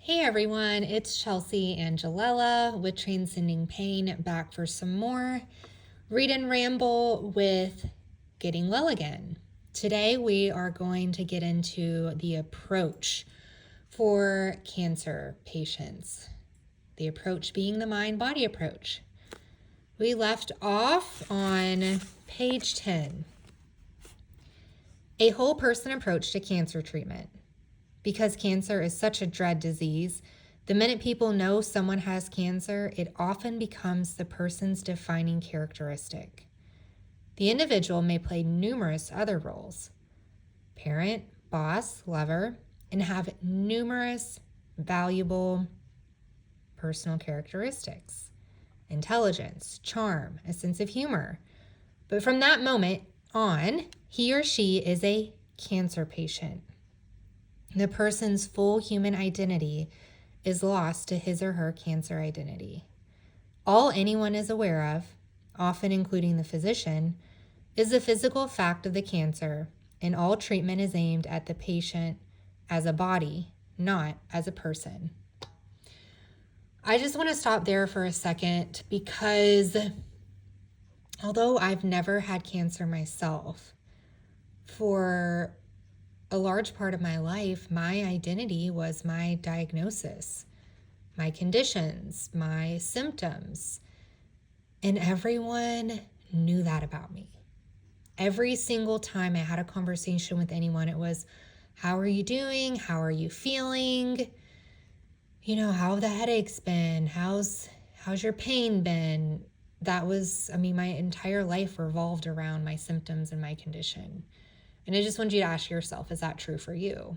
Hey everyone, it's Chelsea Angelella with Transcending Pain, back for some more Read and Ramble with Getting Well Again. Today we are going to get into the approach for cancer patients. The approach being the mind-body approach. We left off on page 10. A whole person approach to cancer treatment. Because cancer is such a dread disease, the minute people know someone has cancer, it often becomes the person's defining characteristic. The individual may play numerous other roles: parent, boss, lover, and have numerous valuable personal characteristics: intelligence, charm, a sense of humor. But from that moment on, he or she is a cancer patient. The person's full human identity is lost to his or her cancer identity. All anyone is aware of, often including the physician, is the physical fact of the cancer, and all treatment is aimed at the patient as a body, not as a person. I just want to stop there for a second because although I've never had cancer myself, for a large part of my life, my identity was my diagnosis, my conditions, my symptoms, and everyone knew that about me. Every single time I had a conversation with anyone, it was, how are you doing? How are you feeling? How have the headaches been? How's your pain been? That was, my entire life revolved around my symptoms and my condition. And I just want you to ask yourself, is that true for you?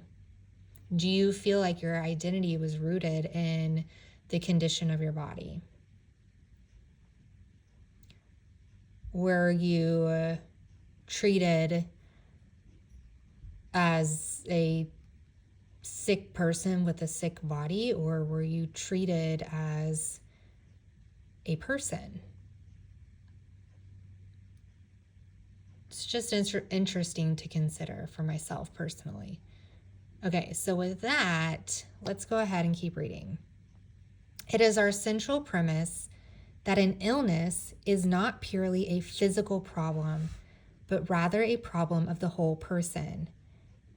Do you feel like your identity was rooted in the condition of your body? Were you treated as a sick person with a sick body, or were you treated as a person? It's just interesting to consider for myself personally. Okay, so with that, let's go ahead and keep reading. It is our central premise that an illness is not purely a physical problem, but rather a problem of the whole person,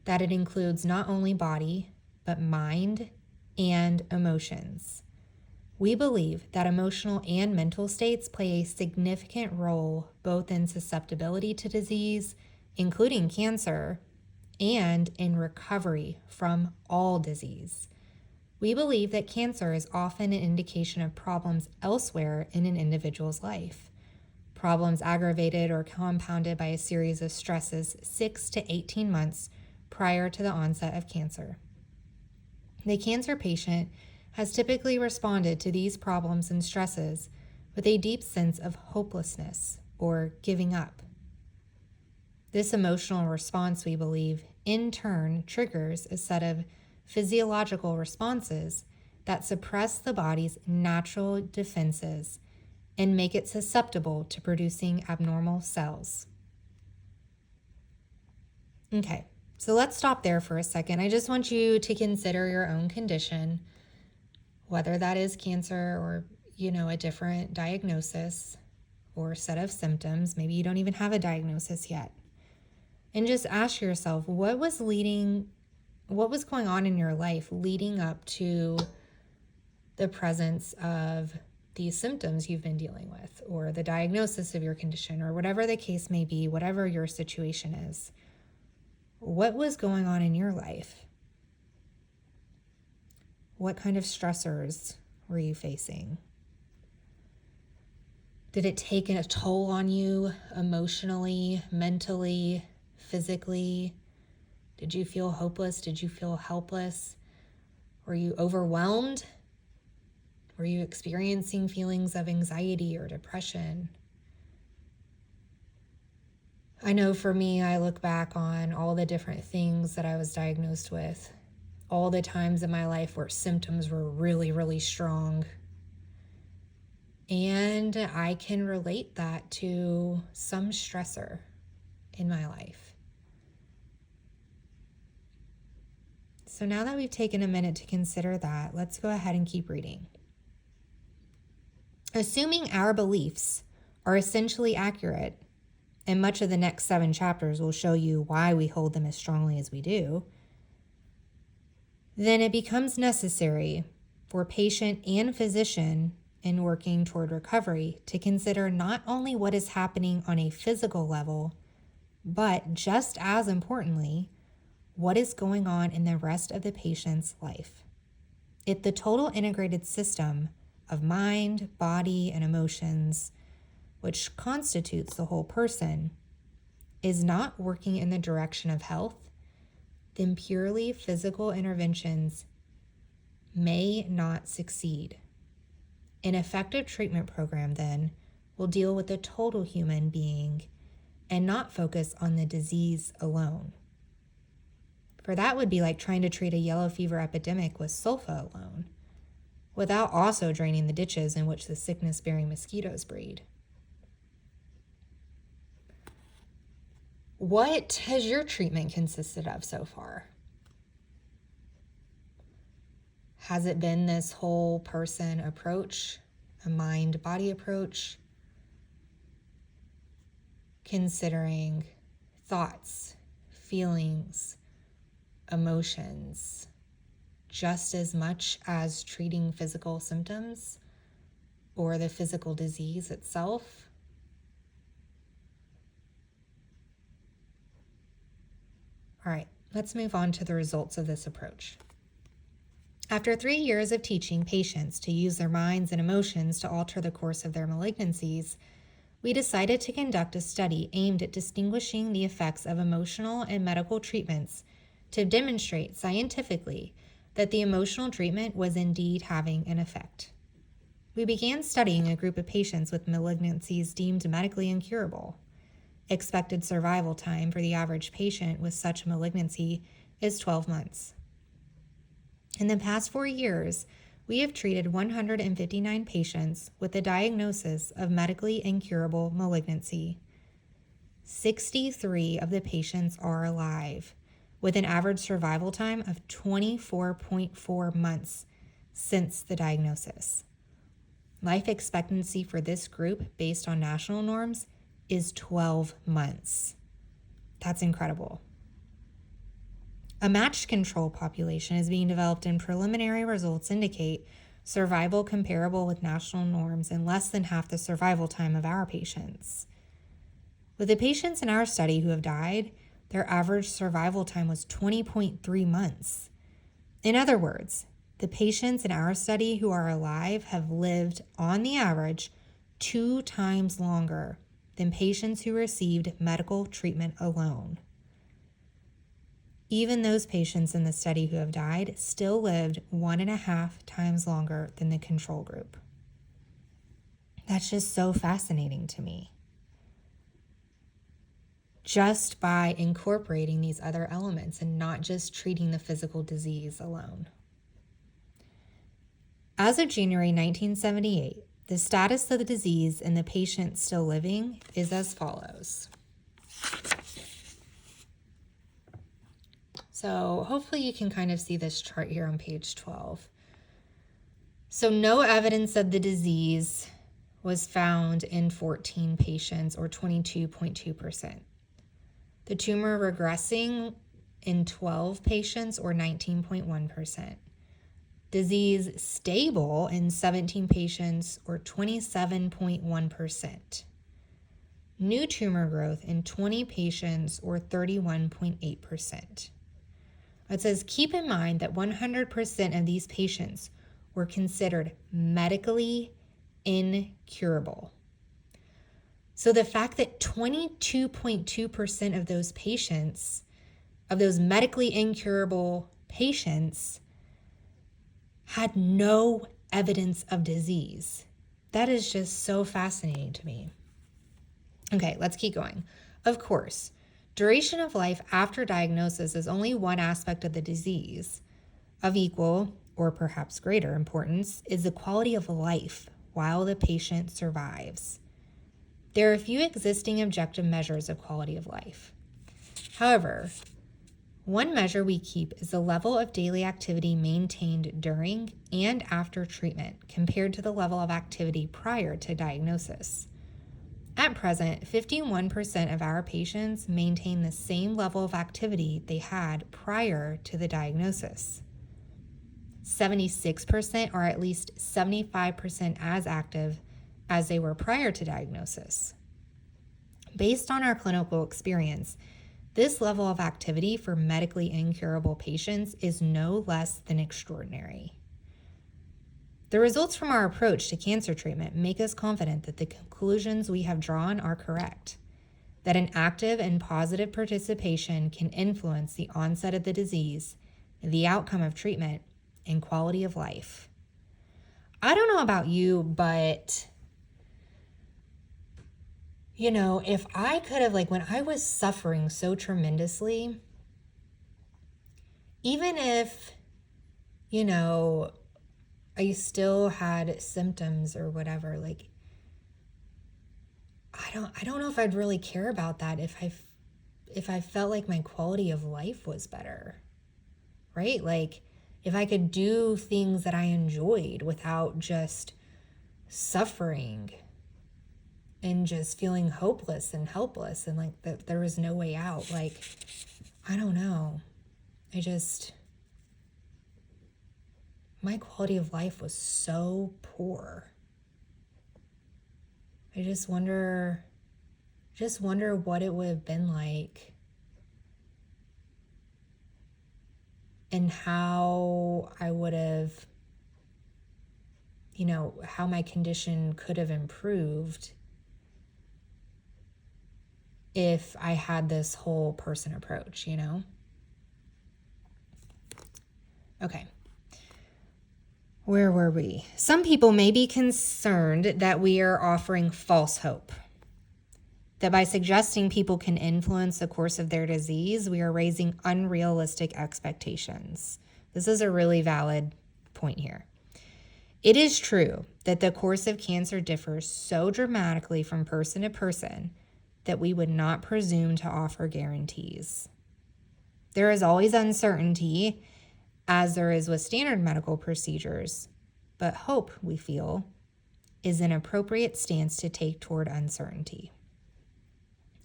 that it includes not only body, but mind and emotions. We believe that emotional and mental states play a significant role both in susceptibility to disease, including cancer, and in recovery from all disease. We believe that cancer is often an indication of problems elsewhere in an individual's life, problems aggravated or compounded by a series of stresses 6 to 18 months prior to the onset of cancer. The cancer patient has typically responded to these problems and stresses with a deep sense of hopelessness or giving up. This emotional response, we believe, in turn triggers a set of physiological responses that suppress the body's natural defenses and make it susceptible to producing abnormal cells. Okay, so let's stop there for a second. I just want you to consider your own condition, whether that is cancer or, a different diagnosis or set of symptoms. Maybe you don't even have a diagnosis yet. And just ask yourself, what was going on in your life leading up to the presence of these symptoms you've been dealing with, or the diagnosis of your condition, or whatever the case may be, whatever your situation is? What was going on in your life? What kind of stressors were you facing? Did it take a toll on you emotionally, mentally, physically? Did you feel hopeless? Did you feel helpless? Were you overwhelmed? Were you experiencing feelings of anxiety or depression? I know for me, I look back on all the different things that I was diagnosed with, all the times in my life where symptoms were really, really strong. And I can relate that to some stressor in my life. So now that we've taken a minute to consider that, let's go ahead and keep reading. Assuming our beliefs are essentially accurate, and much of the next 7 chapters will show you why we hold them as strongly as we do, then it becomes necessary for patient and physician in working toward recovery to consider not only what is happening on a physical level, but just as importantly, what is going on in the rest of the patient's life. If the total integrated system of mind, body, and emotions, which constitutes the whole person, is not working in the direction of health, then purely physical interventions may not succeed. An effective treatment program, then, will deal with the total human being and not focus on the disease alone. For that would be like trying to treat a yellow fever epidemic with sulfa alone, without also draining the ditches in which the sickness-bearing mosquitoes breed. What has your treatment consisted of so far? Has it been this whole person approach, a mind-body approach, considering thoughts, feelings, emotions, just as much as treating physical symptoms or the physical disease itself? All right, let's move on to the results of this approach. After 3 years of teaching patients to use their minds and emotions to alter the course of their malignancies, we decided to conduct a study aimed at distinguishing the effects of emotional and medical treatments to demonstrate scientifically that the emotional treatment was indeed having an effect. We began studying a group of patients with malignancies deemed medically incurable. Expected survival time for the average patient with such malignancy is 12 months. In the past 4 years, we have treated 159 patients with the diagnosis of medically incurable malignancy. 63 of the patients are alive, with an average survival time of 24.4 months since the diagnosis. Life expectancy for this group, based on national norms, is 12 months. That's incredible. A matched control population is being developed, and preliminary results indicate survival comparable with national norms in less than half the survival time of our patients. With the patients in our study who have died, their average survival time was 20.3 months. In other words, the patients in our study who are alive have lived, on the average, 2 times longer than patients who received medical treatment alone. Even those patients in the study who have died still lived 1.5 times longer than the control group. That's just so fascinating to me. Just by incorporating these other elements and not just treating the physical disease alone. As of January 1978, the status of the disease in the patient still living is as follows. So hopefully you can kind of see this chart here on page 12. So no evidence of the disease was found in 14 patients, or 22.2%. The tumor regressing in 12 patients, or 19.1%. Disease stable in 17 patients, or 27.1%. New tumor growth in 20 patients, or 31.8%. It says, keep in mind that 100% of these patients were considered medically incurable. So the fact that 22.2% of those patients, of those medically incurable patients, had no evidence of disease, that is just so fascinating to me. Okay, let's keep going. Of course, duration of life after diagnosis is only one aspect of the disease. Of equal, or perhaps greater importance, is the quality of life while the patient survives. There are a few existing objective measures of quality of life. However, One measure we keep is the level of daily activity maintained during and after treatment compared to the level of activity prior to diagnosis. At present, 51% of our patients maintain the same level of activity they had prior to the diagnosis. 76% are at least 75% as active as they were prior to diagnosis. Based on our clinical experience, this level of activity for medically incurable patients is no less than extraordinary. The results from our approach to cancer treatment make us confident that the conclusions we have drawn are correct, that an active and positive participation can influence the onset of the disease, the outcome of treatment, and quality of life. I don't know about you, but if I could have, when I was suffering so tremendously, even if, I still had symptoms or whatever, I don't know if I'd really care about that if I felt like my quality of life was better, right? If I could do things that I enjoyed without just suffering and just feeling hopeless and helpless and that there was no way out. I don't know. My quality of life was so poor. I just wonder what it would have been like and how I would have, how my condition could have improved if I had this whole person approach, Okay. Where were we? Some people may be concerned that we are offering false hope, that by suggesting people can influence the course of their disease, we are raising unrealistic expectations. This is a really valid point here. It is true that the course of cancer differs so dramatically from person to person that we would not presume to offer guarantees. There is always uncertainty, as there is with standard medical procedures, but hope, we feel, is an appropriate stance to take toward uncertainty.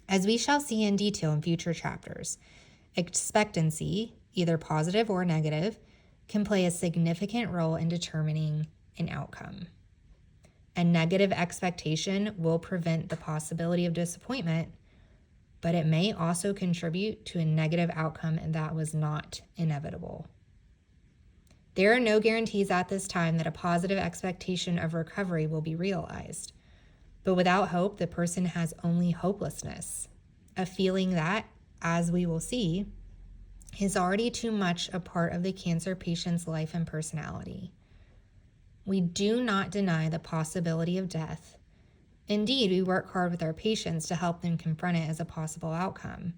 As we shall see in detail in future chapters, expectancy, either positive or negative, can play a significant role in determining an outcome. A negative expectation will prevent the possibility of disappointment, but it may also contribute to a negative outcome that was not inevitable. There are no guarantees at this time that a positive expectation of recovery will be realized. But without hope, the person has only hopelessness, a feeling that, as we will see, is already too much a part of the cancer patient's life and personality. We do not deny the possibility of death. Indeed, we work hard with our patients to help them confront it as a possible outcome.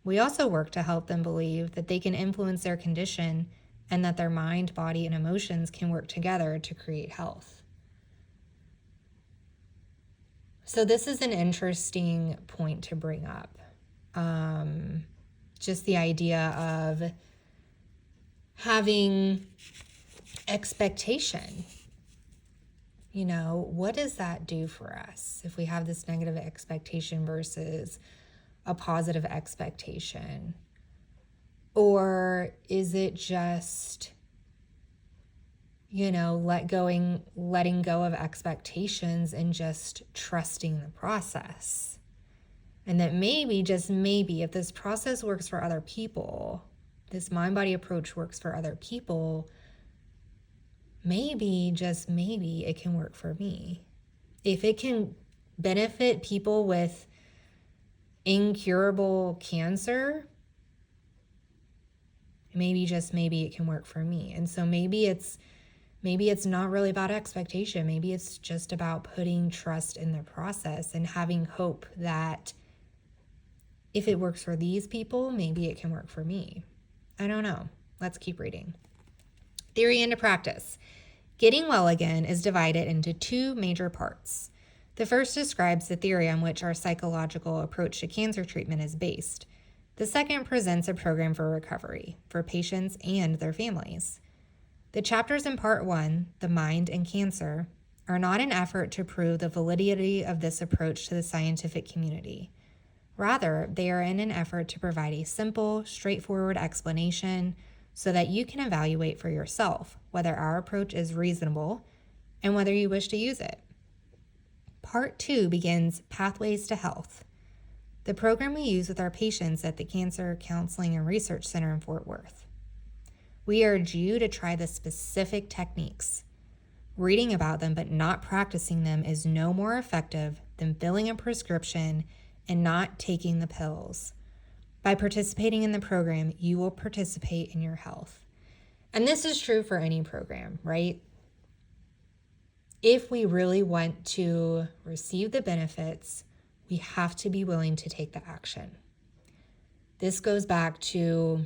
We also work to help them believe that they can influence their condition and that their mind, body, and emotions can work together to create health. So this is an interesting point to bring up. Just the idea of having expectation. What does that do for us if we have this negative expectation versus a positive expectation? Or is it just, letting go of expectations and just trusting the process? And that maybe, just maybe, if this process works for other people, this mind-body approach works for other people, maybe, just maybe, it can work for me. If it can benefit people with incurable cancer, maybe, just maybe, it can work for me. And so maybe it's not really about expectation. Maybe it's just about putting trust in the process and having hope that if it works for these people, maybe it can work for me. I don't know. Let's keep reading. Theory into practice. Getting well again is divided into two major parts. The first describes the theory on which our psychological approach to cancer treatment is based. The second presents a program for recovery for patients and their families. The chapters in Part 1, The Mind and Cancer, are not an effort to prove the validity of this approach to the scientific community. Rather, they are in an effort to provide a simple, straightforward explanation so that you can evaluate for yourself whether our approach is reasonable and whether you wish to use it. Part 2 begins Pathways to Health, the program we use with our patients at the Cancer Counseling and Research Center in Fort Worth. We urge you to try the specific techniques. Reading about them but not practicing them is no more effective than filling a prescription and not taking the pills. By participating in the program, you will participate in your health. And this is true for any program, right? If we really want to receive the benefits, we have to be willing to take the action. This goes back to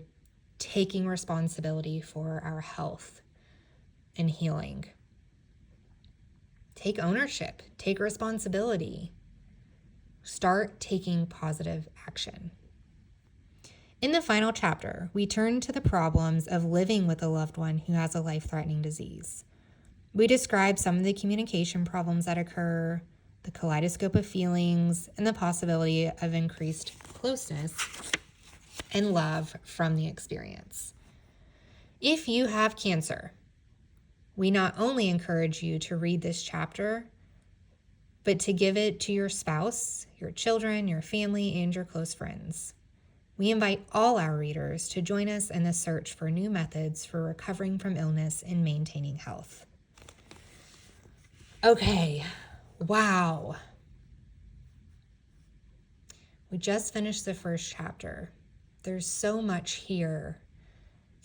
taking responsibility for our health and healing. Take ownership, take responsibility. Start taking positive action. In the final chapter, we turn to the problems of living with a loved one who has a life-threatening disease. We describe some of the communication problems that occur, the kaleidoscope of feelings, and the possibility of increased closeness and love from the experience. If you have cancer, we not only encourage you to read this chapter, but to give it to your spouse, your children, your family, and your close friends. We invite all our readers to join us in the search for new methods for recovering from illness and maintaining health. Okay, wow. We just finished the first chapter. There's so much here,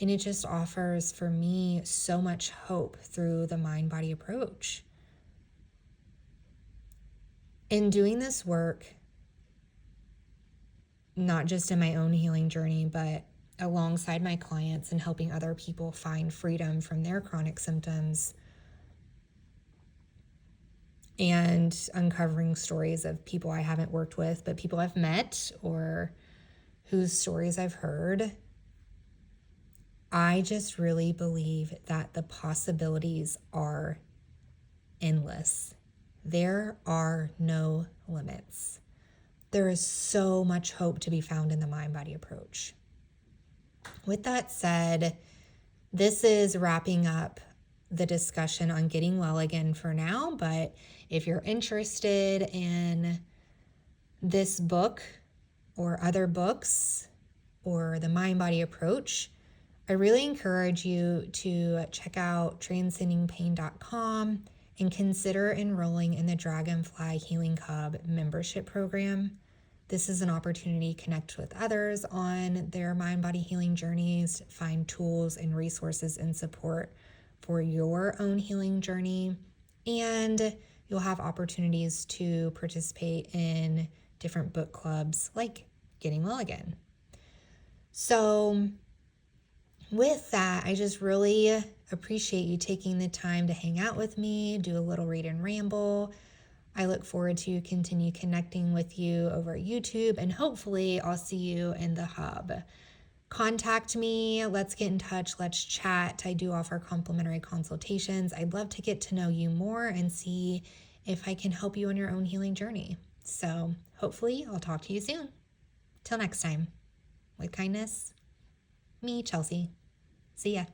and it just offers for me so much hope through the mind-body approach. In doing this work, not just in my own healing journey, but alongside my clients and helping other people find freedom from their chronic symptoms, and uncovering stories of people I haven't worked with, but people I've met or whose stories I've heard, I just really believe that the possibilities are endless. There are no limits. There is so much hope to be found in the mind-body approach. With that said, this is wrapping up the discussion on getting well again for now, but if you're interested in this book or other books or the mind-body approach, I really encourage you to check out transcendingpain.com and consider enrolling in the Dragonfly Healing Hub membership program. This is an opportunity to connect with others on their mind-body healing journeys, find tools and resources and support for your own healing journey, and you'll have opportunities to participate in different book clubs like Getting Well Again. So with that, I just really appreciate you taking the time to hang out with me, do a little read and ramble. I look forward to continue connecting with you over YouTube, and hopefully I'll see you in the hub. Contact me, let's get in touch, let's chat. I do offer complimentary consultations. I'd love to get to know you more and see if I can help you on your own healing journey. So hopefully I'll talk to you soon. Till next time, with kindness, me, Chelsea. See ya.